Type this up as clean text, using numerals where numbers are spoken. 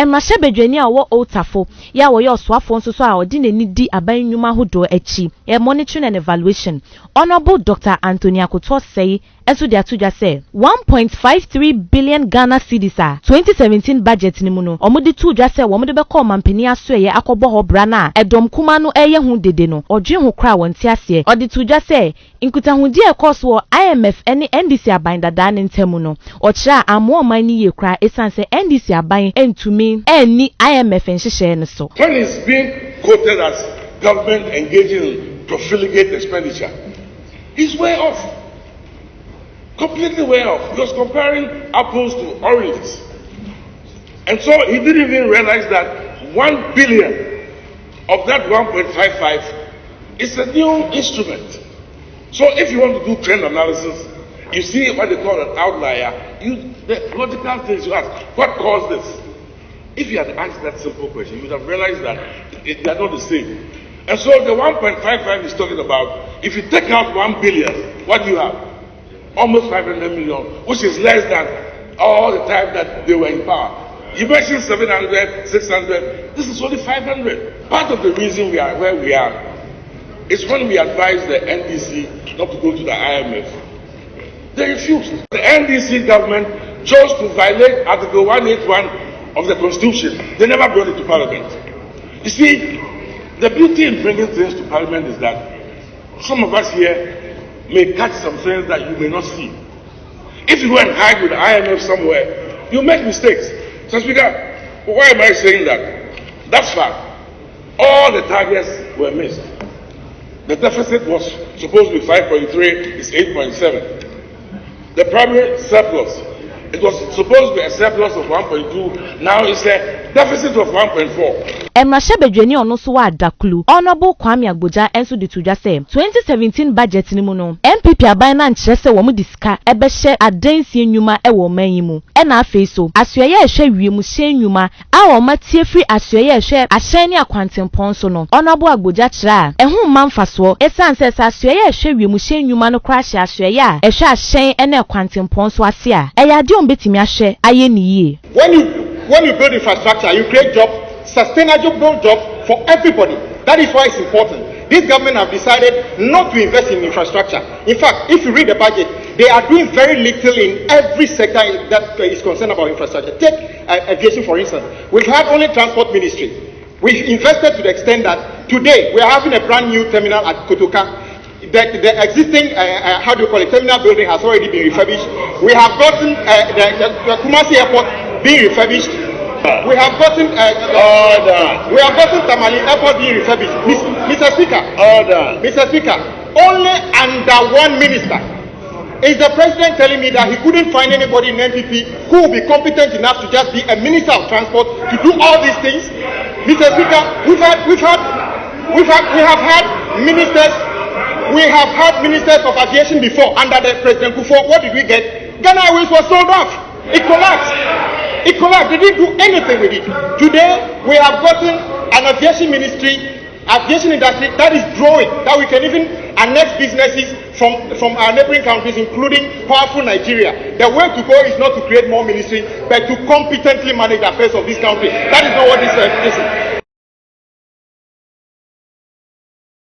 Emrashe bedweni a wo otafo ya wo yo swafo nso so a odine ni di aban nnwuma hodo achi monitoring and evaluation. Honorable Dr. Akoto Osei enso dia tuja say 1.53 billion Ghana cedis 2017 budget ni mu no omudi tuja say wo mode be call mampani aso ye akobo ho bra na edom kuma no eye hu dede no odwe ho kra wonti ase odi tuja say nkutahudi e course wo IMF ene NDC aban dada ne ntemu no okira amo man ni ye kra esanse NDC aban entumi eni IMF nhihye ne so. When it's being quoted as government engaging in profligate expenditure, he's way off. Completely way off. He was comparing apples to oranges. And so he didn't even realize that 1 billion of that 1.55 is a new instrument. So if you want to do trend analysis, you see what they call an outlier, the logical things you ask, what caused this? If you had asked that simple question, you would have realized that they are not the same. And so the 1.55 is talking about, if you take out 1 billion, what do you have? Almost 500 million, which is less than all the time that they were in power. You mentioned 700, 600, this is only 500. Part of the reason we are where we are is when we advised the NDC not to go to the IMF. They refused. The NDC government chose to violate Article 181 of the Constitution. They never brought it to Parliament. You see, the beauty in bringing things to Parliament is that some of us here may catch some things that you may not see. If you go and hide with the IMF somewhere, you make mistakes. So, Speaker, why am I saying that? That's fact. All the targets were missed. The deficit was supposed to be 5.3, it's 8.7. The primary surplus, it was supposed to be a surplus of 1.2, now it's a deficit of 1.4. Emrashe bedweni ono so wa adakulu. Honorable Kwame Agboja enso de tuja say 2017 budget ni mu no MPP aban na nkyere se wo mu disika ebehye adansi nnwuma e wo man mu. E na afei so asoye ehwe wiemu hye nnwuma a wo matie free asoye ehwe ahyen ne akwantempon so no. Honorable Agboja kira ehu manfaso esanse sa asoye ehwe wiemu hye nnwuma no kra hye asoye a ehwe ahyen ene akwantempon so ase a eyade on betimi ahwe aye ni yie. When you build infrastructure, you create jobs, sustainable jobs for everybody. That is why it's important. This government have decided not to invest in infrastructure. In fact, if you read the budget, they are doing very little in every sector that is concerned about infrastructure. Take aviation, for instance. We've had only transport ministry. We've invested to the extent that today we are having a brand new terminal at Kotoka. The existing, terminal building has already been refurbished. We have gotten the Kumasi Airport being refurbished. We have gotten Tamale Airport being refurbished. Mr. Speaker, Mr. Speaker, only under one minister is the president telling me that he couldn't find anybody in NPP who will be competent enough to just be a minister of transport to do all these things. Mr. Speaker, we have had ministers of aviation before under the President Kufuor. What did we get? Ghana Airways was sold off. It collapsed. They didn't do anything with it. Today, we have gotten an aviation industry that is growing, that we can even annex businesses from our neighboring countries, including powerful Nigeria. The way to go is not to create more ministries, but to competently manage the affairs of this country. That is not what this is.